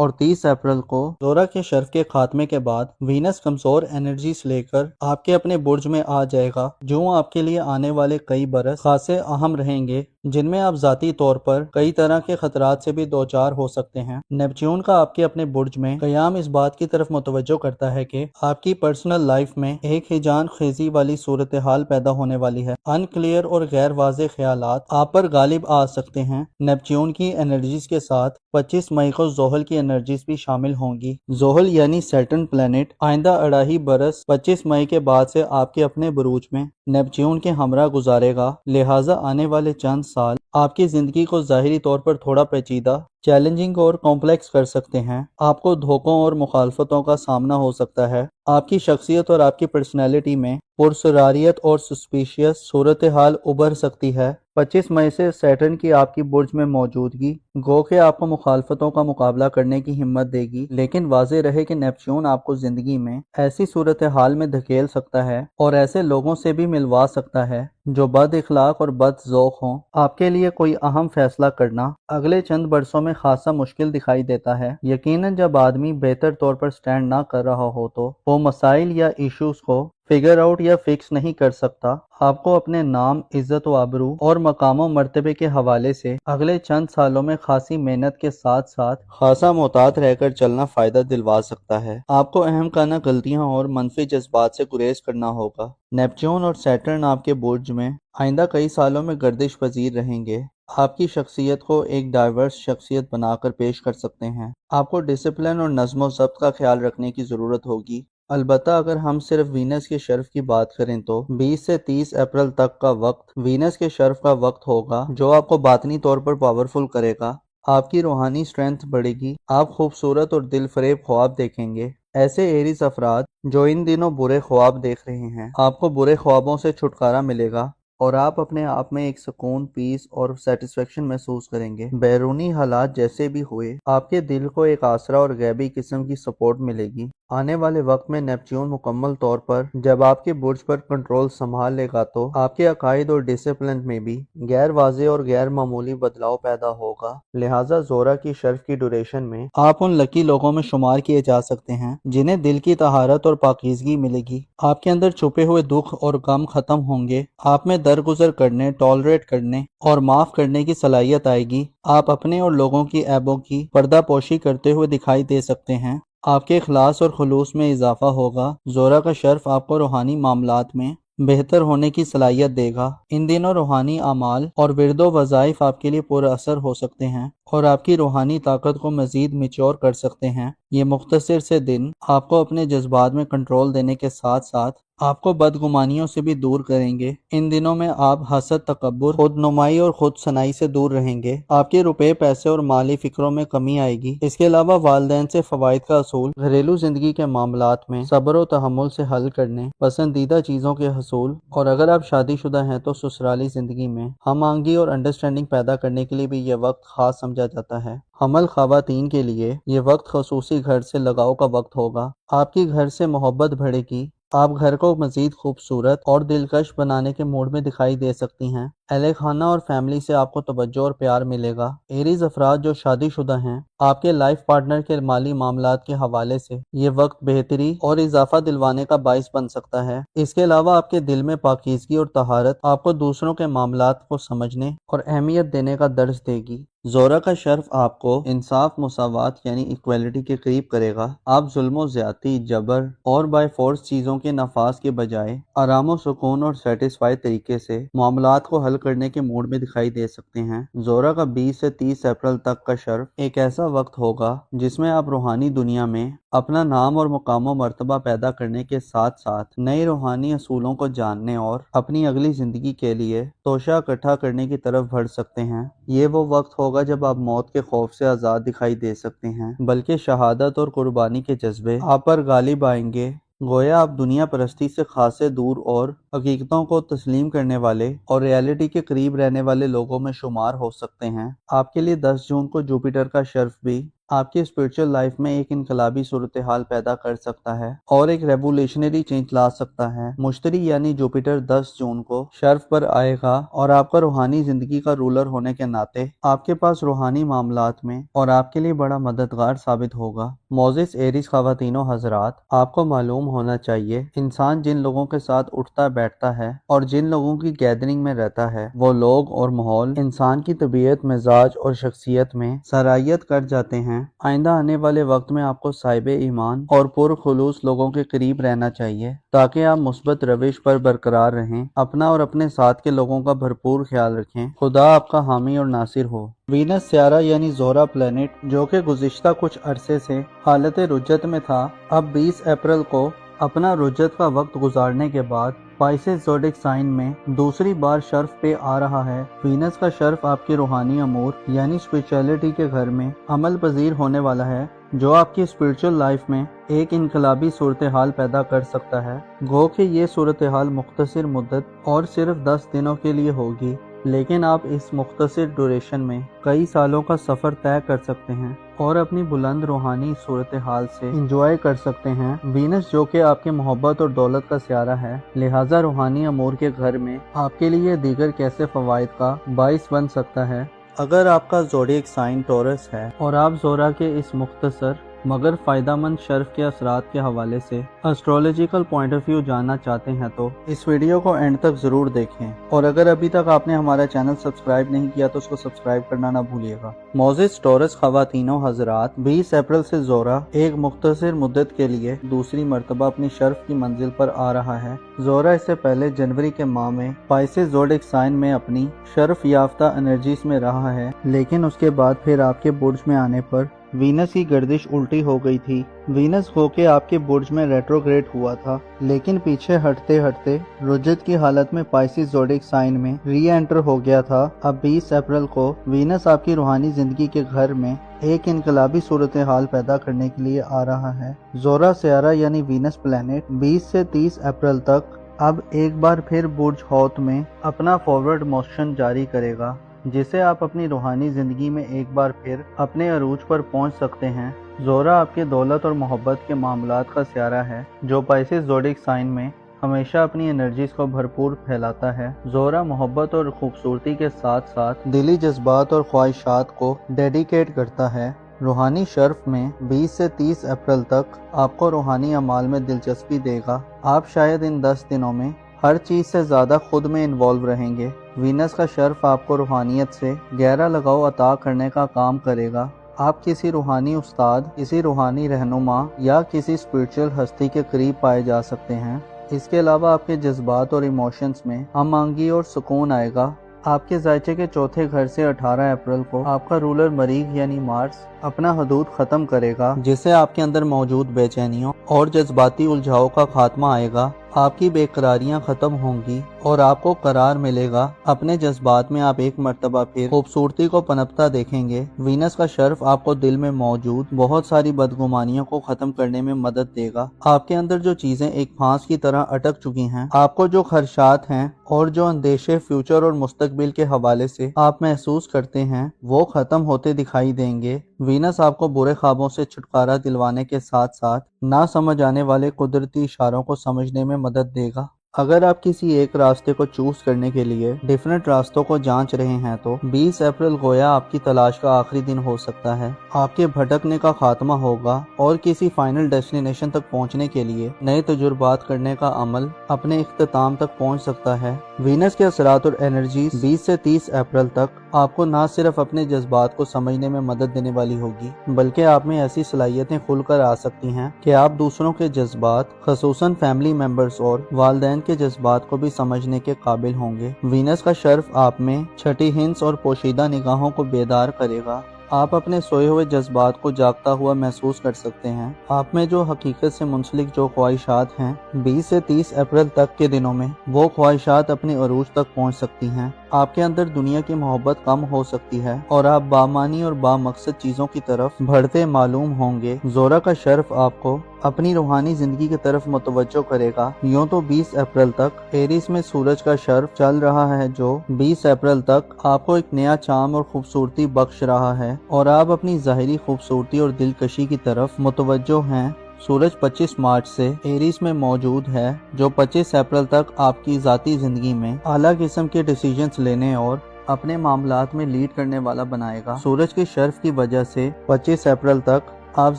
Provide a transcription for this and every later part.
اور 30 اپریل کو زہرہ کے شرف کے خاتمے کے بعد وینس کمزور انرجیز لے کر آپ کے اپنے برج میں آ جائے گا، جو آپ کے لیے آنے والے کئی برس خاصے اہم رہیں گے، جن میں آپ ذاتی طور پر کئی طرح کے خطرات سے بھی دوچار ہو سکتے ہیں۔ نیپچون کا آپ کے اپنے برج میں قیام اس بات کی طرف متوجہ کرتا ہے کہ آپ کی پرسنل لائف میں ایک ہیجان خیزی والی صورتحال پیدا ہونے والی ہے۔ ان کلیئر اور غیر واضح خیالات آپ پر غالب آ سکتے ہیں۔ نیپچون کی انرجیز کے ساتھ 25 مئی کو زحل کی انرجیز بھی شامل ہوں گی۔ زحل یعنی سیٹرن پلانٹ آئندہ 2.5 برس 25 مئی کے بعد سے آپ کے اپنے بروج میں نیپچون کے ہمراہ گزارے گا، لہٰذا آنے والے چند سال آپ کی زندگی کو ظاہری طور پر تھوڑا پیچیدہ، چیلنجنگ اور کمپلیکس کر سکتے ہیں۔ آپ کو دھوکوں اور مخالفتوں کا سامنا ہو سکتا ہے۔ آپ کی شخصیت اور آپ کی پرسنالٹی میں پرسراریت اور سسپیشیس صورتحال ابھر سکتی ہے۔ 25 مئی سے سیٹرن کی آپ کی برج میں موجودگی گو کہ آپ کو مخالفتوں کا مقابلہ کرنے کی ہمت دے گی، لیکن واضح رہے کہ نیپچون آپ کو زندگی میں ایسی صورتحال میں دھکیل سکتا ہے اور ایسے لوگوں سے بھی ملوا سکتا ہے جو بد اخلاق اور بد ذوق ہوں۔ آپ کے لیے کوئی اہم فیصلہ کرنا اگلے چند برسوں میں خاصا مشکل دکھائی دیتا ہے۔ یقیناً جب آدمی بہتر طور پر سٹینڈ نہ کر رہا ہو تو وہ مسائل یا ایشوز کو فگر آؤٹ یا فکس نہیں کر سکتا۔ آپ کو اپنے نام، عزت و آبرو اور مقام و مرتبے کے حوالے سے اگلے چند سالوں میں خاصی محنت کے ساتھ ساتھ خاصا محتاط رہ کر چلنا فائدہ دلوا سکتا ہے۔ آپ کو اہم کانہ غلطیاں اور منفی جذبات سے گریز کرنا ہوگا۔ نیپچون اور سیٹرن آپ کے برج میں آئندہ کئی سالوں میں گردش پذیر رہیں گے۔ آپ کی شخصیت کو ایک ڈائیورس شخصیت بنا کر پیش کر سکتے ہیں۔ آپ کو ڈسپلن اور نظم و ضبط کا خیال رکھنے کی ضرورت ہوگی۔ البتہ اگر ہم صرف وینس کے شرف کی بات کریں تو 20 سے 30 اپریل تک کا وقت وینس کے شرف کا وقت ہوگا، جو آپ کو باطنی طور پر پاورفل کرے گا۔ آپ کی روحانی سٹرینتھ بڑھے گی۔ آپ خوبصورت اور دل فریب خواب دیکھیں گے۔ ایسے ایریز افراد جو ان دنوں برے خواب دیکھ رہے ہیں، آپ کو برے خوابوں سے چھٹکارا ملے گا اور آپ اپنے آپ میں ایک سکون، پیس اور سیٹسفیکشن محسوس کریں گے۔ بیرونی حالات جیسے بھی ہوئے، آپ کے دل کو ایک آسرا اور غیبی قسم کی سپورٹ ملے گی۔ آنے والے وقت میں نیپچون مکمل طور پر جب آپ کے برج پر کنٹرول سنبھال لے گا تو آپ کے عقائد اور ڈسپلن میں بھی غیر واضح اور غیر معمولی بدلاؤ پیدا ہوگا، لہٰذا زہرہ کی شرف کی ڈیوریشن میں آپ ان لکی لوگوں میں شمار کیے جا سکتے ہیں جنہیں دل کی طہارت اور پاکیزگی ملے گی۔ آپ کے اندر چھپے ہوئے دکھ اور غم ختم ہوں گے۔ آپ میں درگزر کرنے، ٹالریٹ کرنے اور معاف کرنے کی صلاحیت آئے گی۔ آپ اپنے اور لوگوں کی عیبوں کی پردہ پوشی کرتے ہوئے دکھائی دے سکتے ہیں۔ آپ کے اخلاص اور خلوص میں اضافہ ہوگا۔ زہرہ کا شرف آپ کو روحانی معاملات میں بہتر ہونے کی صلاحیت دے گا۔ ان دنوں روحانی اعمال اور ورد و وظائف آپ کے لیے پر اثر ہو سکتے ہیں اور آپ کی روحانی طاقت کو مزید میچور کر سکتے ہیں۔ یہ مختصر سے دن آپ کو اپنے جذبات میں کنٹرول دینے کے ساتھ ساتھ آپ کو بدگمانیوں سے بھی دور کریں گے۔ ان دنوں میں آپ حسد، تکبر، خود نمائی اور خود ثنائی سے دور رہیں گے۔ آپ کے روپے، پیسے اور مالی فکروں میں کمی آئے گی۔ اس کے علاوہ والدین سے فوائد کا اصول، گھریلو زندگی کے معاملات میں صبر و تحمل سے حل کرنے، پسندیدہ چیزوں کے حصول، اور اگر آپ شادی شدہ ہیں تو سسرالی زندگی میں ہم آہنگی اور انڈرسٹینڈنگ پیدا کرنے کے لیے بھی یہ وقت خاص سمجھا جاتا ہے۔ حامل خواتین کے لیے یہ وقت خصوصی گھر سے لگاؤ کا وقت ہوگا۔ آپ کی گھر سے محبت بڑھے گی۔ آپ گھر کو مزید خوبصورت اور دلکش بنانے کے موڈ میں دکھائی دے سکتی ہیں۔ اہل خانہ اور فیملی سے آپ کو توجہ اور پیار ملے گا۔ ایریز افراد جو شادی شدہ ہیں، آپ کے لائف پارٹنر کے مالی معاملات کے حوالے سے یہ وقت بہتری اور اضافہ دلوانے کا باعث بن سکتا ہے۔ اس کے علاوہ آپ کے دل میں پاکیزگی اور طہارت آپ کو دوسروں کے معاملات کو سمجھنے اور اہمیت دینے کا درس دے گی۔ زہرہ کا شرف آپ کو انصاف، مساوات یعنی ایکویلٹی کے قریب کرے گا۔ آپ ظلم و زیادتی، جبر اور بائی فورس چیزوں کے نفاذ کے بجائے آرام و سکون اور سیٹسفائی طریقے سے معاملات کو حل کرنے کے موڈ میں دکھائی دے سکتے ہیں۔ زہرہ کا 20 سے 30 اپریل تک کا شرف ایک ایسا وقت ہوگا جس میں آپ روحانی دنیا میں اپنا نام اور مقام و مرتبہ پیدا کرنے کے ساتھ ساتھ نئے روحانی اصولوں کو جاننے اور اپنی اگلی زندگی کے لیے توشہ اکٹھا کرنے کی طرف بڑھ سکتے ہیں۔ یہ وہ وقت ہوگا جب آپ موت کے خوف سے آزاد دکھائی دے سکتے ہیں، بلکہ شہادت اور قربانی کے جذبے آپ پر غالب آئیں گے۔ گویا آپ دنیا پرستی سے خاصے دور اور حقیقتوں کو تسلیم کرنے والے اور ریالٹی کے قریب رہنے والے لوگوں میں شمار ہو سکتے ہیں۔ آپ کے لیے 10 جون کو جوپیٹر کا شرف بھی آپ کی اسپرچل لائف میں ایک انقلابی صورتحال پیدا کر سکتا ہے اور ایک ریولیشنری چینج لا سکتا ہے۔ مشتری یعنی جوپیٹر 10 جون کو شرف پر آئے گا اور آپ کا روحانی زندگی کا رولر ہونے کے ناطے آپ کے پاس روحانی معاملات میں اور آپ کے لیے بڑا مددگار ثابت ہوگا۔ موزس ایریز خواتین و حضرات، آپ کو معلوم ہونا چاہیے انسان جن لوگوں کے ساتھ اٹھتا بیٹھتا ہے اور جن لوگوں کی گیدرنگ میں رہتا ہے، وہ لوگ اور ماحول انسان کی طبیعت، مزاج اور شخصیت میں سرایت کر جاتے ہیں۔ آئندہ آنے والے وقت میں آپ کو صاحب ایمان اور پرخلوص لوگوں کے قریب رہنا چاہیے تاکہ آپ مثبت روش پر برقرار رہیں، اپنا اور اپنے ساتھ کے لوگوں کا بھرپور خیال رکھیں۔ خدا آپ کا حامی اور ناصر ہو۔ وینس سیارہ یعنی زہرہ پلینٹ، جو کہ گزشتہ کچھ عرصے سے حالت رجت میں تھا، اب 20 اپریل کو اپنا رجت کا وقت گزارنے کے بعد پائسس زوڈک سائن میں دوسری بار شرف پہ آ رہا ہے۔ وینس کا شرف آپ کے روحانی امور یعنی اسپرچولیٹی کے گھر میں عمل پذیر ہونے والا ہے، جو آپ کی اسپرچل لائف میں ایک انقلابی صورتحال پیدا کر سکتا ہے۔ گو کہ یہ صورتحال مختصر مدت اور صرف 10 دنوں کے لیے ہوگی، لیکن آپ اس مختصر ڈوریشن میں کئی سالوں کا سفر طے کر سکتے ہیں اور اپنی بلند روحانی صورتحال سے انجوائے کر سکتے ہیں۔ وینس جو کہ آپ کے محبت اور دولت کا سیارہ ہے، لہٰذا روحانی امور کے گھر میں آپ کے لیے دیگر کیسے فوائد کا باعث بن سکتا ہے۔ اگر آپ کا زوڈیک سائن ٹورس ہے اور آپ زہرہ کے اس مختصر مگر فائدہ مند شرف کے اثرات کے حوالے سے اسٹرولوجیکل پوائنٹ آف ویو جاننا چاہتے ہیں تو اس ویڈیو کو اینڈ تک ضرور دیکھیں، اور اگر ابھی تک آپ نے ہمارا چینل سبسکرائب نہیں کیا تو اس کو سبسکرائب کرنا نہ بھولیے گا۔ موزس ٹورس خواتین و حضرات، 20 اپریل سے زہرہ ایک مختصر مدت کے لیے دوسری مرتبہ اپنی شرف کی منزل پر آ رہا ہے۔ زہرہ اس سے پہلے جنوری کے ماہ میں پائسس زوڈک سائن میں اپنی شرف یافتہ انرجیز میں رہا ہے، لیکن اس کے بعد پھر آپ کے برج میں آنے پر وینس کی گردش الٹی ہو گئی تھی۔ وینس ہو کے آپ کے برج میں ریٹروگریڈ ہوا تھا، لیکن پیچھے ہٹتے ہٹتے رجت کی حالت میں پائسس زوڈک سائن میں ری انٹر ہو گیا تھا۔ اب 20 اپریل کو وینس آپ کی روحانی زندگی کے گھر میں ایک انقلابی صورتحال پیدا کرنے کے لیے آ رہا ہے۔ زہرہ سیارہ یعنی وینس پلینٹ 20 سے 30 اپریل تک اب ایک بار پھر برج حوت میں اپنا فارورڈ موشن جاری کرے گا، جسے آپ اپنی روحانی زندگی میں ایک بار پھر اپنے عروج پر پہنچ سکتے ہیں۔ زہرہ آپ کے دولت اور محبت کے معاملات کا سیارہ ہے، جو پائسس زوڈک سائن میں ہمیشہ اپنی انرجیز کو بھرپور پھیلاتا ہے۔ زہرہ محبت اور خوبصورتی کے ساتھ ساتھ دلی جذبات اور خواہشات کو ڈیڈیکیٹ کرتا ہے۔ روحانی شرف میں 20 سے 30 اپریل تک آپ کو روحانی اعمال میں دلچسپی دے گا۔ آپ شاید ان 10 دنوں میں ہر چیز سے زیادہ خود میں انوالو رہیں گے۔ وینس کا شرف آپ کو روحانیت سے گہرا لگاؤ عطا کرنے کا کام کرے گا۔ آپ کسی روحانی استاد، کسی روحانی رہنما یا کسی اسپرچل ہستی کے قریب پائے جا سکتے ہیں۔ اس کے علاوہ آپ کے جذبات اور ایموشنز میں ہم آہنگی اور سکون آئے گا۔ آپ کے ذائچے کے چوتھے گھر سے 18 اپریل کو آپ کا رولر مریخ یعنی مارس اپنا حدود ختم کرے گا، جس سے آپ کے اندر موجود بے چینیوں اور جذباتی الجھاؤ کا خاتمہ آئے گا۔ آپ کی بے قراریاں ختم ہوں گی اور آپ کو قرار ملے گا۔ اپنے جذبات میں آپ ایک مرتبہ پھر خوبصورتی کو پنپتا دیکھیں گے۔ وینس کا شرف آپ کو دل میں موجود بہت ساری بدگمانیوں کو ختم کرنے میں مدد دے گا۔ آپ کے اندر جو چیزیں ایک پھانس کی طرح اٹک چکی ہیں، آپ کو جو خدشات ہیں اور جو اندیشے فیوچر اور مستقبل کے حوالے سے آپ محسوس کرتے ہیں، وہ ختم ہوتے دکھائی دیں گے۔ وینس آپ کو برے خوابوں سے چھٹکارا دلوانے کے ساتھ ساتھ نہ سمجھ آنے والے قدرتی اشاروں کو سمجھنے میں مدد دے گا۔ اگر آپ کسی ایک راستے کو چوز کرنے کے لیے ڈیفرنٹ راستوں کو جانچ رہے ہیں تو 20 اپریل گویا آپ کی تلاش کا آخری دن ہو سکتا ہے۔ آپ کے بھٹکنے کا خاتمہ ہوگا اور کسی فائنل ڈیسٹینیشن تک پہنچنے کے لیے نئے تجربات کرنے کا عمل اپنے اختتام تک پہنچ سکتا ہے۔ وینس کے اثرات اور انرجیز 20 سے 30 اپریل تک آپ کو نہ صرف اپنے جذبات کو سمجھنے میں مدد دینے والی ہوگی، بلکہ آپ میں ایسی صلاحیتیں کھل کر آ سکتی ہیں کہ آپ دوسروں کے جذبات، خصوصاً فیملی ممبرز اور والدین کے جذبات کو بھی سمجھنے کے قابل ہوں گے۔ وینس کا شرف آپ میں چھٹی ہنس اور پوشیدہ نگاہوں کو بیدار کرے گا۔ آپ اپنے سوئے ہوئے جذبات کو جاگتا ہوا محسوس کر سکتے ہیں۔ آپ میں جو حقیقت سے منسلک جو خواہشات ہیں، 20 سے 30 اپریل تک کے دنوں میں وہ خواہشات اپنے عروج تک پہنچ سکتی ہیں۔ آپ کے اندر دنیا کی محبت کم ہو سکتی ہے اور آپ بامعنی اور بامقصد چیزوں کی طرف بڑھتے معلوم ہوں گے۔ زہرہ کا شرف آپ کو اپنی روحانی زندگی کی طرف متوجہ کرے گا۔ یوں تو 20 اپریل تک ایریس میں سورج کا شرف چل رہا ہے جو 20 اپریل تک آپ کو ایک نیا چام اور خوبصورتی بخش رہا ہے اور آپ اپنی ظاہری خوبصورتی اور دلکشی کی طرف متوجہ ہیں۔ سورج 25 مارچ سے ایریس میں موجود ہے جو 25 اپریل تک آپ کی ذاتی زندگی میں اعلیٰ قسم کے ڈیسیجنز لینے اور اپنے معاملات میں لیڈ کرنے والا بنائے گا۔ سورج کے شرف کی وجہ سے 25 اپریل تک آپ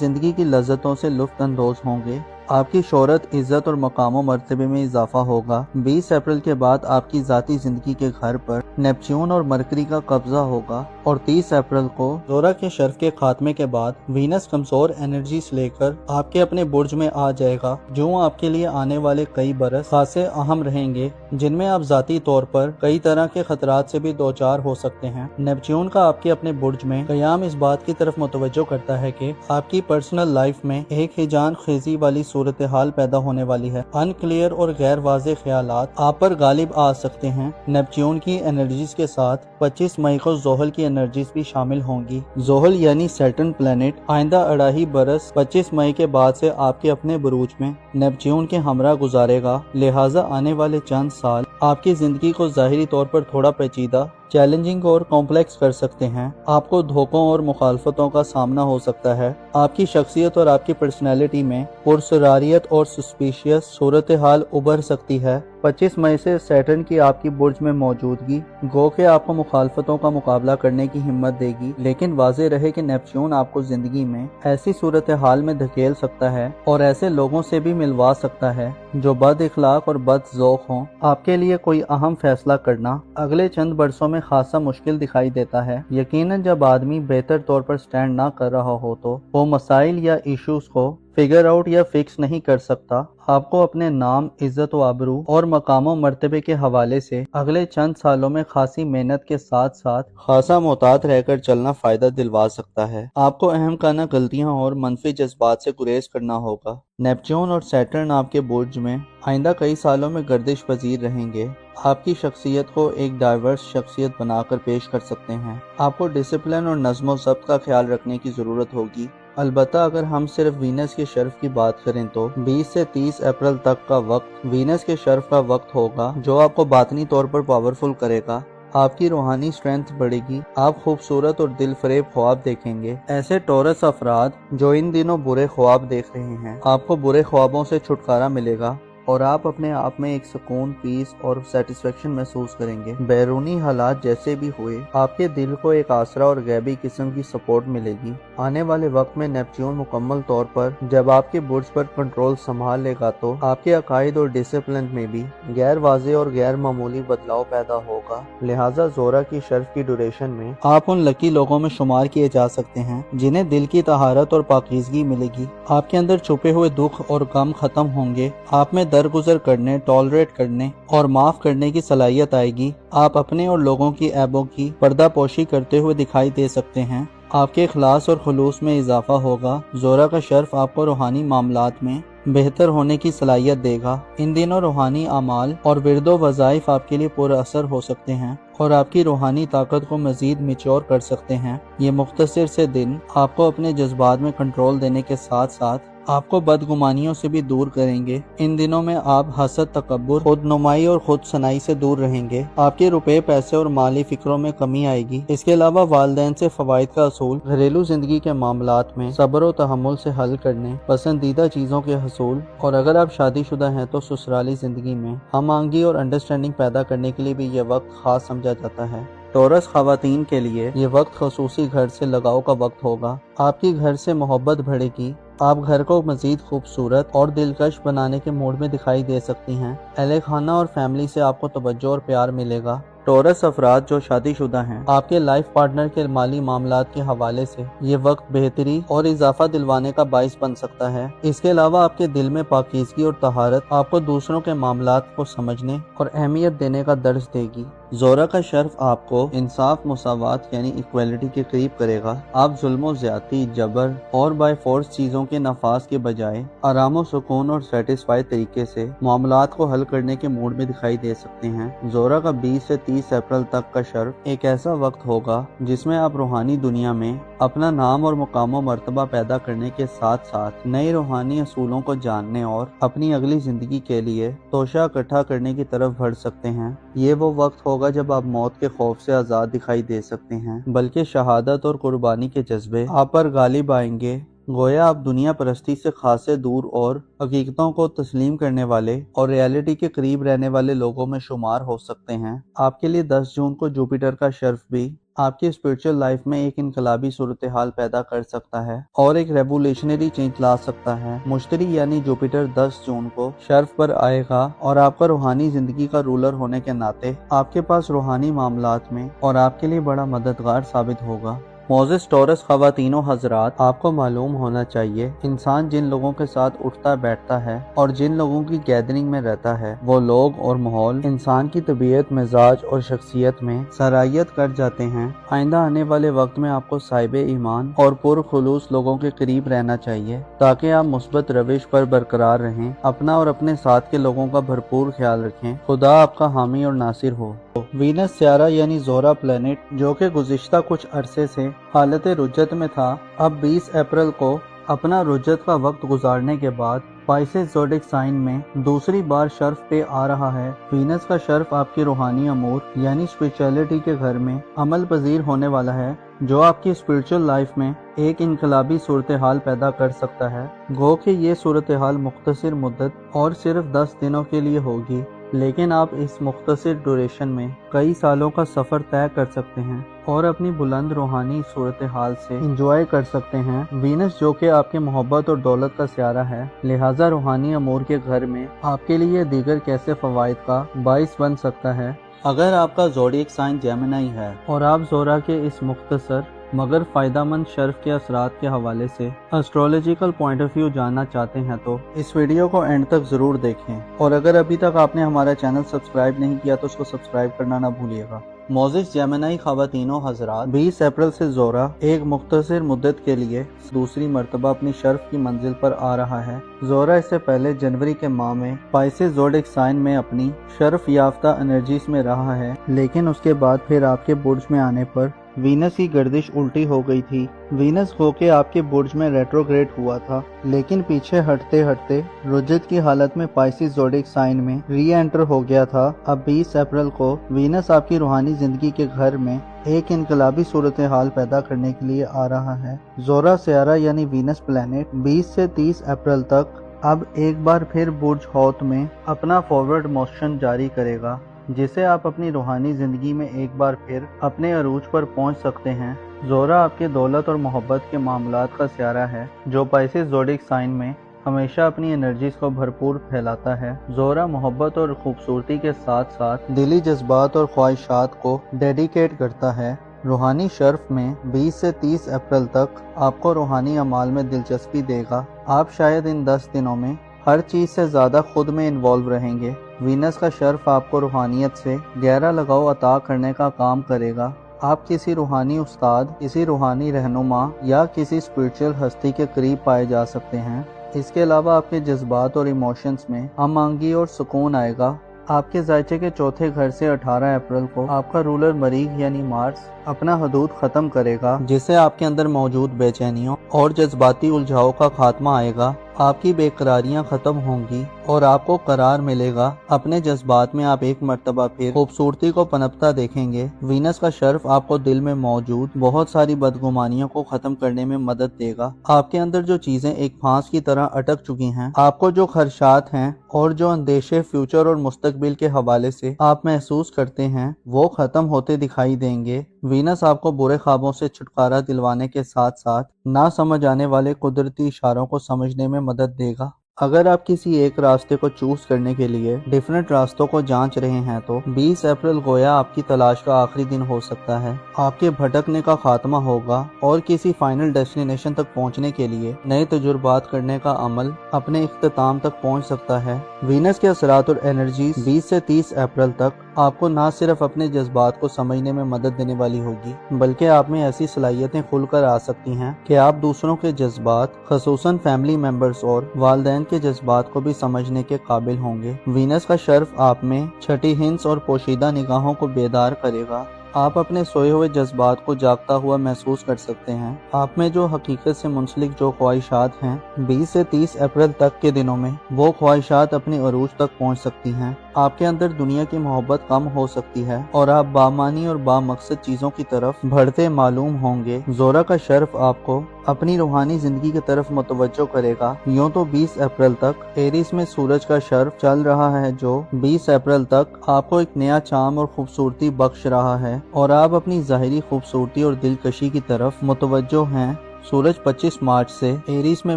زندگی کی لذتوں سے لطف اندوز ہوں گے۔ آپ کی شہرت، عزت اور مقام و مرتبے میں اضافہ ہوگا۔ 20 اپریل کے بعد آپ کی ذاتی زندگی کے گھر پر نیپچون اور مرکری کا قبضہ ہوگا اور 30 اپریل کو زہرہ کے شرف کے خاتمے کے بعد وینس کمزور انرجیز لے کر آپ کے اپنے برج میں آ جائے گا، جو آپ کے لیے آنے والے کئی برس خاصے اہم رہیں گے، جن میں آپ ذاتی طور پر کئی طرح کے خطرات سے بھی دوچار ہو سکتے ہیں۔ نیپچون کا آپ کے اپنے برج میں قیام اس بات کی طرف متوجہ کرتا ہے کہ آپ کی پرسنل لائف میں ایک ہیجان خیزی والی صورتحال پیدا ہونے والی ہے۔ ان کلیئر اور غیر واضح خیالات آپ پر غالب آ سکتے ہیں۔ نیپچون کی انرجیز کے ساتھ 25 مئی کو زحل کی انرجیز بھی شامل ہوں گی۔ زحل یعنی سیٹرن پلانٹ آئندہ 2.5 برس 25 مئی کے بعد سے آپ کے اپنے بروج میں نیپچون کے ہمراہ گزارے گا، لہٰذا آنے والے چند سال آپ کی زندگی کو ظاہری طور پر تھوڑا پیچیدہ، چیلنجنگ اور کمپلیکس کر سکتے ہیں۔ آپ کو دھوکوں اور مخالفتوں کا سامنا ہو سکتا ہے۔ آپ کی شخصیت اور آپ کی پرسنالٹی میں پرسراریت اور سسپیشیس صورتحال ابھر سکتی ہے۔ 25 مئی سے سیٹرن کی آپ کی برج میں موجودگی گو کہ آپ کو مخالفتوں کا مقابلہ کرنے کی ہمت دے گی، لیکن واضح رہے کہ نیپچون آپ کو زندگی میں ایسی صورتحال میں دھکیل سکتا ہے اور ایسے لوگوں سے بھی ملوا سکتا ہے جو بد اخلاق اور بد ذوق ہوں۔ آپ کے لیے کوئی اہم فیصلہ کرنا اگلے چند برسوں میں خاصا مشکل دکھائی دیتا ہے، یقیناً جب آدمی بہتر طور پر سٹینڈ نہ کر رہا ہو تو وہ مسائل یا ایشوز کو فگر آؤٹ یا فکس نہیں کر سکتا۔ آپ کو اپنے نام، عزت و آبرو اور مقام و مرتبے کے حوالے سے اگلے چند سالوں میں خاصی محنت کے ساتھ ساتھ خاصا محتاط رہ کر چلنا فائدہ دلوا سکتا ہے۔ آپ کو اہم کانہ غلطیاں اور منفی جذبات سے گریز کرنا ہوگا۔ نیپچون اور سیٹرن آپ کے برج میں آئندہ کئی سالوں میں گردش پذیر رہیں گے۔ آپ کی شخصیت کو ایک ڈائیورس شخصیت بنا کر پیش کر سکتے ہیں۔ آپ کو ڈسپلن اور نظم و ضبط کا خیال رکھنے کی ضرورت ہوگی۔ البتہ اگر ہم صرف وینس کے شرف کی بات کریں تو 20 سے 30 اپریل تک کا وقت وینس کے شرف کا وقت ہوگا جو آپ کو باطنی طور پر پاورفل کرے گا۔ آپ کی روحانی سٹرینتھ بڑھے گی، آپ خوبصورت اور دل فریب خواب دیکھیں گے۔ ایسے ٹورس افراد جو ان دنوں برے خواب دیکھ رہے ہیں، آپ کو برے خوابوں سے چھٹکارا ملے گا اور آپ اپنے آپ میں ایک سکون، پیس اور سیٹسفیکشن محسوس کریں گے۔ بیرونی حالات جیسے بھی ہوئے، آپ کے دل کو ایک آسرا اور غیبی قسم کی سپورٹ ملے گی۔ آنے والے وقت میں نیپچون مکمل طور پر جب آپ کے برج پر کنٹرول سنبھال لے گا تو آپ کے عقائد اور ڈسپلن میں بھی غیر واضح اور غیر معمولی بدلاؤ پیدا ہوگا، لہٰذا زہرہ کی شرف کی ڈیوریشن میں آپ ان لکی لوگوں میں شمار کیے جا سکتے ہیں جنہیں دل کی طہارت اور پاکیزگی ملے گی۔ آپ کے اندر چھپے ہوئے دکھ اور غم ختم ہوں گے، آپ میں درگزر کرنے، ٹالریٹ کرنے اور معاف کرنے کی صلاحیت آئے گی۔ آپ اپنے اور لوگوں کی عیبوں کی پردہ پوشی کرتے ہوئے دکھائی دے سکتے ہیں۔ آپ کے اخلاص اور خلوص میں اضافہ ہوگا۔ زہرہ کا شرف آپ کو روحانی معاملات میں بہتر ہونے کی صلاحیت دے گا۔ ان دنوں روحانی اعمال اور ورد و وظائف آپ کے لیے پر اثر ہو سکتے ہیں اور آپ کی روحانی طاقت کو مزید میچور کر سکتے ہیں۔ یہ مختصر سے دن آپ کو اپنے جذبات میں کنٹرول دینے کے ساتھ ساتھ آپ کو بدگمانیوں سے بھی دور کریں گے۔ ان دنوں میں آپ حسد، تکبر، خود نمائی اور خود ثنائی سے دور رہیں گے۔ آپ کے روپے، پیسے اور مالی فکروں میں کمی آئے گی۔ اس کے علاوہ والدین سے فوائد کا اصول، گھریلو زندگی کے معاملات میں صبر و تحمل سے حل کرنے، پسندیدہ چیزوں کے حصول اور اگر آپ شادی شدہ ہیں تو سسرالی زندگی میں ہم آہنگی اور انڈرسٹینڈنگ پیدا کرنے کے لیے بھی یہ وقت خاص سمجھا جاتا ہے۔ ٹورس خواتین کے لیے یہ وقت خصوصی گھر سے لگاؤ کا وقت ہوگا۔ آپ کی گھر سے محبت بڑھے گی۔ آپ گھر کو مزید خوبصورت اور دلکش بنانے کے موڈ میں دکھائی دے سکتی ہیں۔ اہل خانہ اور فیملی سے آپ کو توجہ اور پیار ملے گا۔ ٹورس افراد جو شادی شدہ ہیں، آپ کے لائف پارٹنر کے مالی معاملات کے حوالے سے یہ وقت بہتری اور اضافہ دلوانے کا باعث بن سکتا ہے۔ اس کے علاوہ آپ کے دل میں پاکیزگی اور طہارت آپ کو دوسروں کے معاملات کو سمجھنے اور اہمیت دینے کا درس دے گی۔ زورا کا شرف آپ کو انصاف، مساوات یعنی ایکویلٹی کے قریب کرے گا۔ آپ ظلم و زیادتی، جبر اور بائی فورس چیزوں کے نفاذ کے بجائے آرام و سکون اور سیٹسفائی طریقے سے معاملات کو حل کرنے کے موڈ میں دکھائی دے سکتے ہیں۔ زورا کا 20 سے 30 اپریل تک کا شرف ایک ایسا وقت ہوگا جس میں آپ روحانی دنیا میں اپنا نام اور مقام و مرتبہ پیدا کرنے کے ساتھ ساتھ نئے روحانی اصولوں کو جاننے اور اپنی اگلی زندگی کے لیے توشہ اکٹھا کرنے کی طرف بڑھ سکتے ہیں۔ یہ وہ وقت ہوگا جب آپ موت کے خوف سے آزاد دکھائی دے سکتے ہیں، بلکہ شہادت اور قربانی کے جذبے آپ پر غالب آئیں گے۔ گویا آپ دنیا پرستی سے خاصے دور اور حقیقتوں کو تسلیم کرنے والے اور ریالٹی کے قریب رہنے والے لوگوں میں شمار ہو سکتے ہیں۔ آپ کے لیے 10 جون کو جوپیٹر کا شرف بھی آپ کی اسپرچل لائف میں ایک انقلابی صورتحال پیدا کر سکتا ہے اور ایک ریولیشنری چینج لا سکتا ہے۔ مشتری یعنی جوپیٹر 10 جون کو شرف پر آئے گا اور آپ کا روحانی زندگی کا رولر ہونے کے ناطے آپ کے پاس روحانی معاملات میں اور آپ کے لیے بڑا مددگار ثابت ہوگا۔ موزس ٹورس خواتین و حضرات، آپ کو معلوم ہونا چاہیے انسان جن لوگوں کے ساتھ اٹھتا بیٹھتا ہے اور جن لوگوں کی گیدرنگ میں رہتا ہے، وہ لوگ اور ماحول انسان کی طبیعت، مزاج اور شخصیت میں سرایت کر جاتے ہیں۔ آئندہ آنے والے وقت میں آپ کو صاحب ایمان اور پرخلوص لوگوں کے قریب رہنا چاہیے تاکہ آپ مثبت روش پر برقرار رہیں، اپنا اور اپنے ساتھ کے لوگوں کا بھرپور خیال رکھیں۔ خدا آپ کا حامی اور ناصر ہو۔ وینس سیارہ یعنی زہرہ پلینٹ، جو کہ گزشتہ کچھ عرصے سے حالت رجت میں تھا، اب 20 اپریل کو اپنا رجت کا وقت گزارنے کے بعد پائسس زوڈک سائن میں دوسری بار شرف پہ آ رہا ہے۔ وینس کا شرف آپ کی روحانی امور یعنی اسپرچولیٹی کے گھر میں عمل پذیر ہونے والا ہے، جو آپ کی اسپرچل لائف میں ایک انقلابی صورتحال پیدا کر سکتا ہے۔ گو کہ یہ صورتحال مختصر مدت اور صرف 10 دنوں کے لیے ہوگی، لیکن آپ اس مختصر ڈوریشن میں کئی سالوں کا سفر طے کر سکتے ہیں اور اپنی بلند روحانی صورتحال سے انجوائے کر سکتے ہیں۔ وینس جو کہ آپ کے محبت اور دولت کا سیارہ ہے، لہٰذا روحانی امور کے گھر میں آپ کے لیے دیگر کیسے فوائد کا باعث بن سکتا ہے۔ اگر آپ کا زوڈیک سائن جیمنائی ہے اور آپ زورا کے اس مختصر مگر فائدہ مند شرف کے اثرات کے حوالے سے اسٹرولوجیکل پوائنٹ آف ویو جاننا چاہتے ہیں تو اس ویڈیو کو اینڈ تک ضرور دیکھیں، اور اگر ابھی تک آپ نے ہمارا چینل سبسکرائب نہیں کیا تو اس کو سبسکرائب کرنا نہ بھولیے گا۔ موزس جیمنائی خواتین و حضرات، 20 اپریل سے زورا ایک مختصر مدت کے لیے دوسری مرتبہ اپنی شرف کی منزل پر آ رہا ہے۔ زورا اس سے پہلے جنوری کے ماہ میں پائسس زوڈک سائن میں اپنی شرف یافتہ انرجیز میں رہا ہے، لیکن اس کے بعد پھر آپ کے برج میں آنے پر وینس کی گردش الٹی ہو گئی تھی۔ وینس ہو کے آپ کے برج میں ریٹروگریڈ ہوا تھا، لیکن پیچھے ہٹتے ہٹتے رجت کی حالت میں پائسس زوڈک سائن میں ری انٹر ہو گیا تھا۔ اب 20 اپریل کو وینس آپ کی روحانی زندگی کے گھر میں ایک انقلابی صورتحال پیدا کرنے کے لیے آ رہا ہے۔ زورا سیارہ یعنی وینس پلینٹ 20 سے 30 اپریل تک اب ایک بار پھر برج حوت میں اپنا فارورڈ موشن جاری کرے گا، جسے آپ اپنی روحانی زندگی میں ایک بار پھر اپنے عروج پر پہنچ سکتے ہیں۔ زورا آپ کے دولت اور محبت کے معاملات کا سیارہ ہے، جو پائسس زوڈک سائن میں ہمیشہ اپنی انرجیز کو بھرپور پھیلاتا ہے۔ زورا محبت اور خوبصورتی کے ساتھ ساتھ دلی جذبات اور خواہشات کو ڈیڈیکیٹ کرتا ہے۔ روحانی شرف میں 20 سے 30 اپریل تک آپ کو روحانی اعمال میں دلچسپی دے گا۔ آپ شاید ان 10 دنوں میں ہر چیز سے زیادہ خود میں انوالو رہیں گے۔ وینس کا شرف آپ کو روحانیت سے گہرا لگاؤ عطا کرنے کا کام کرے گا۔ آپ کسی روحانی استاد، کسی روحانی رہنما یا کسی اسپرچل ہستی کے قریب پائے جا سکتے ہیں۔ اس کے علاوہ آپ کے جذبات اور ایموشنز میں ہم آہنگی اور سکون آئے گا۔ آپ کے ذائچے کے چوتھے گھر سے 18 اپریل کو آپ کا رولر مریخ یعنی مارس اپنا حدود ختم کرے گا، جس سے آپ کے اندر موجود بے چینیوں اور جذباتی الجھاؤ کا خاتمہ آئے گا۔ آپ کی بے قراریاں ختم ہوں گی اور آپ کو قرار ملے گا۔ اپنے جذبات میں آپ ایک مرتبہ پھر خوبصورتی کو پنپتا دیکھیں گے۔ وینس کا شرف آپ کو دل میں موجود بہت ساری بدگمانیوں کو ختم کرنے میں مدد دے گا۔ آپ کے اندر جو چیزیں ایک پھانس کی طرح اٹک چکی ہیں، آپ کو جو خدشات ہیں اور جو اندیشے فیوچر اور مستقبل کے حوالے سے آپ محسوس کرتے ہیں، وہ ختم ہوتے دکھائی دیں گے۔ وینس آپ کو برے خوابوں سے چھٹکارا دلوانے کے ساتھ ساتھ نہ سمجھ آنے والے قدرتی اشاروں کو سمجھنے میں مدد دے گا۔ اگر آپ کسی ایک راستے کو چوز کرنے کے لیے ڈیفرنٹ راستوں کو جانچ رہے ہیں تو 20 اپریل گویا آپ کی تلاش کا آخری دن ہو سکتا ہے۔ آپ کے بھٹکنے کا خاتمہ ہوگا اور کسی فائنل ڈیسٹینیشن تک پہنچنے کے لیے نئے تجربات کرنے کا عمل اپنے اختتام تک پہنچ سکتا ہے۔ وینس کے اثرات اور انرجیز 20 سے 30 اپریل تک آپ کو نہ صرف اپنے جذبات کو سمجھنے میں مدد دینے والی ہوگی بلکہ آپ میں ایسی صلاحیتیں کھل کر آ سکتی ہیں کہ آپ دوسروں کے جذبات خصوصاً فیملی ممبرز اور والدین کے جذبات کو بھی سمجھنے کے قابل ہوں گے۔ وینس کا شرف آپ میں چھٹی ہنس اور پوشیدہ نگاہوں کو بیدار کرے گا۔ آپ اپنے سوئے ہوئے جذبات کو جاگتا ہوا محسوس کر سکتے ہیں۔ آپ میں جو حقیقت سے منسلک جو خواہشات ہیں 20 سے 30 اپریل تک کے دنوں میں وہ خواہشات اپنی عروج تک پہنچ سکتی ہیں۔ آپ کے اندر دنیا کی محبت کم ہو سکتی ہے اور آپ بامعنی اور بامقصد چیزوں کی طرف بڑھتے معلوم ہوں گے۔ زورا کا شرف آپ کو اپنی روحانی زندگی کی طرف متوجہ کرے گا۔ یوں تو 20 اپریل تک ایریس میں سورج کا شرف چل رہا ہے جو 20 اپریل تک آپ کو ایک نیا چام اور خوبصورتی بخش رہا ہے اور آپ اپنی ظاہری خوبصورتی اور دلکشی کی طرف متوجہ ہیں۔ سورج 25 مارچ سے ایریس میں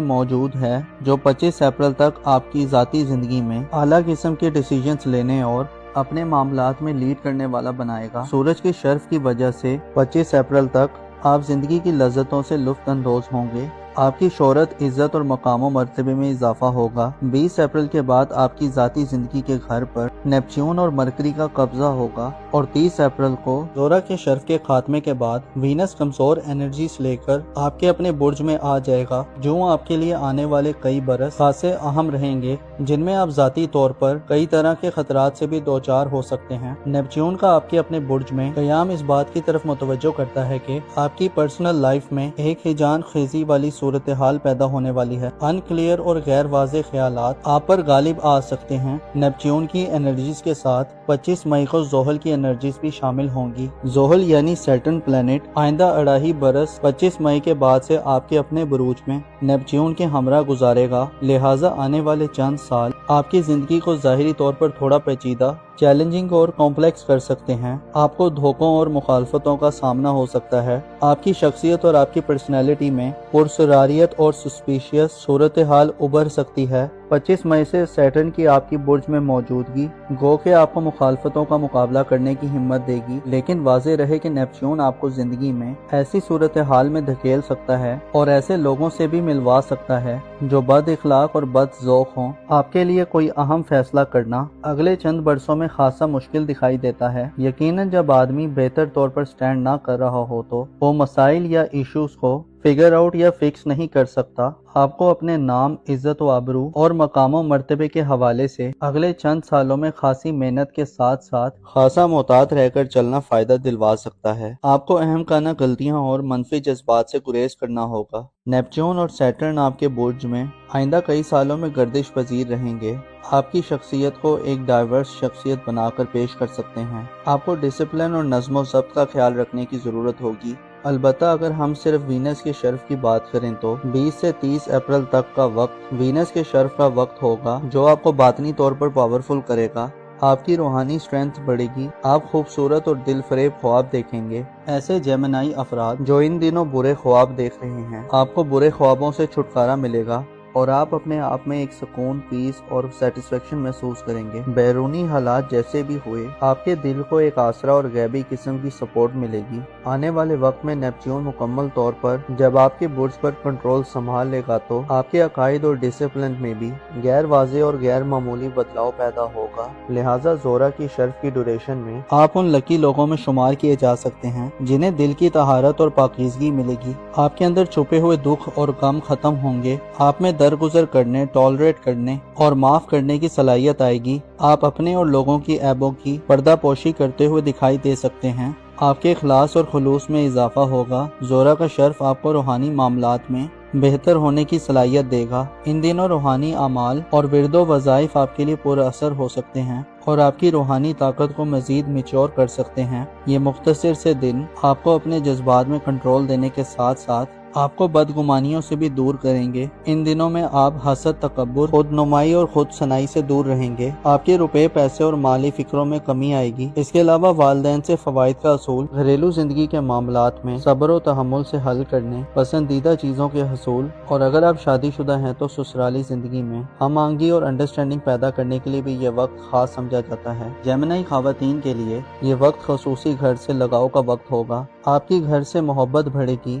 موجود ہے جو 25 اپریل تک آپ کی ذاتی زندگی میں اعلیٰ قسم کے ڈیسیجنز لینے اور اپنے معاملات میں لیڈ کرنے والا بنائے گا۔ سورج کے شرف کی وجہ سے 25 اپریل تک آپ زندگی کی لذتوں سے لطف اندوز ہوں گے۔ آپ کی شہرت، عزت اور مقام و مرتبے میں اضافہ ہوگا۔ 20 اپریل کے بعد آپ کی ذاتی زندگی کے گھر پر نیپچون اور مرکری کا قبضہ ہوگا اور 30 اپریل کو زورا کے شرف کے خاتمے کے بعد وینس کمزور انرجیز لے کر آپ کے اپنے برج میں آ جائے گا، جو آپ کے لیے آنے والے کئی برس خاصے اہم رہیں گے، جن میں آپ ذاتی طور پر کئی طرح کے خطرات سے بھی دوچار ہو سکتے ہیں۔ نیپچون کا آپ کے اپنے برج میں قیام اس بات کی طرف متوجہ کرتا ہے کہ آپ کی پرسنل لائف میں ایک ہیجان خیزی والی صورتحال پیدا ہونے والی ہے۔ ان کلیئر اور غیر واضح خیالات آپ پر غالب آ سکتے ہیں۔ نیپچون کی انرجیز کے ساتھ 25 مئی کو زحل کی انرجیز بھی شامل ہوں گی۔ زحل یعنی سیٹرن پلانٹ آئندہ 2.5 برس 25 مئی کے بعد سے آپ کے اپنے بروج میں نیپچون کے ہمراہ گزارے گا، لہٰذا آنے والے چند سال آپ کی زندگی کو ظاہری طور پر تھوڑا پیچیدہ، چیلنجنگ اور کمپلیکس کر سکتے ہیں۔ آپ کو دھوکوں اور مخالفتوں کا سامنا ہو سکتا ہے۔ آپ کی شخصیت اور آپ کی پرسنالٹی میں پرسراریت اور سسپیشیس صورتحال ابھر سکتی ہے۔ 25 مئی سے سیٹرن کی آپ کی برج میں موجودگی گو کہ آپ کو مخالفتوں کا مقابلہ کرنے کی ہمت دے گی، لیکن واضح رہے کہ نیپچون آپ کو زندگی میں ایسی صورتحال میں دھکیل سکتا ہے اور ایسے لوگوں سے بھی ملوا سکتا ہے جو بد اخلاق اور بد ذوق ہوں۔ آپ کے لیے کوئی اہم فیصلہ کرنا اگلے چند برسوں میں خاصا مشکل دکھائی دیتا ہے۔ یقیناً جب آدمی بہتر طور پر سٹینڈ نہ کر رہا ہو تو وہ مسائل یا ایشوز کو فگر آؤٹ یا فکس نہیں کر سکتا۔ آپ کو اپنے نام، عزت و آبرو اور مقام و مرتبے کے حوالے سے اگلے چند سالوں میں خاصی محنت کے ساتھ ساتھ خاصا محتاط رہ کر چلنا فائدہ دلوا سکتا ہے۔ آپ کو اہم کانہ غلطیاں اور منفی جذبات سے گریز کرنا ہوگا۔ نیپچون اور سیٹرن آپ کے برج میں آئندہ کئی سالوں میں گردش پذیر رہیں گے۔ آپ کی شخصیت کو ایک ڈائیورس شخصیت بنا کر پیش کر سکتے ہیں۔ آپ کو ڈسپلن اور نظم و ضبط کا خیال رکھنے کی ضرورت ہوگی۔ البتہ اگر ہم صرف وینس کے شرف کی بات کریں تو 20 سے 30 اپریل تک کا وقت وینس کے شرف کا وقت ہوگا جو آپ کو باطنی طور پر پاورفل کرے گا۔ آپ کی روحانی سٹرینتھ بڑھے گی۔ آپ خوبصورت اور دل فریب خواب دیکھیں گے۔ ایسے جیمنائی افراد جو ان دنوں برے خواب دیکھ رہے ہیں، آپ کو برے خوابوں سے چھٹکارا ملے گا اور آپ اپنے آپ میں ایک سکون، پیس اور سیٹسفیکشن محسوس کریں گے۔ بیرونی حالات جیسے بھی ہوئے، آپ کے دل کو ایک آسرا اور غیبی قسم کی سپورٹ ملے گی۔ آنے والے وقت میں نیپچون مکمل طور پر جب آپ کے برج پر کنٹرول سنبھال لے گا تو آپ کے عقائد اور ڈسپلن میں بھی غیر واضح اور غیر معمولی بدلاؤ پیدا ہوگا۔ لہٰذا زورا کی شرف کی ڈیوریشن میں آپ ان لکی لوگوں میں شمار کیے جا سکتے ہیں جنہیں دل کی طہارت اور پاکیزگی ملے گی۔ آپ کے اندر چھپے ہوئے دکھ اور غم ختم ہوں گے۔ آپ میں درگزر کرنے، ٹالریٹ کرنے اور معاف کرنے کی صلاحیت آئے گی۔ آپ اپنے اور لوگوں کی عیبوں کی پردہ پوشی کرتے ہوئے دکھائی دے سکتے ہیں۔ آپ کے اخلاص اور خلوص میں اضافہ ہوگا۔ زورا کا شرف آپ کو روحانی معاملات میں بہتر ہونے کی صلاحیت دے گا۔ ان دنوں روحانی اعمال اور ورد و وظائف آپ کے لیے پر اثر ہو سکتے ہیں اور آپ کی روحانی طاقت کو مزید میچور کر سکتے ہیں۔ یہ مختصر سے دن آپ کو اپنے جذبات میں کنٹرول دینے کے ساتھ ساتھ آپ کو بدگمانیوں سے بھی دور کریں گے۔ ان دنوں میں آپ حسد، تکبر، خود نمائی اور خود سنائی سے دور رہیں گے۔ آپ کے روپے، پیسے اور مالی فکروں میں کمی آئے گی۔ اس کے علاوہ والدین سے فوائد کا اصول، گھریلو زندگی کے معاملات میں صبر و تحمل سے حل کرنے، پسندیدہ چیزوں کے حصول، اور اگر آپ شادی شدہ ہیں تو سسرالی زندگی میں ہم آہنگی اور انڈرسٹینڈنگ پیدا کرنے کے لیے بھی یہ وقت خاص سمجھا جاتا ہے۔ جیمنائی خواتین کے لیے یہ وقت خصوصی گھر سے لگاؤ کا وقت ہوگا۔ آپ کی گھر سے محبت بڑھے گی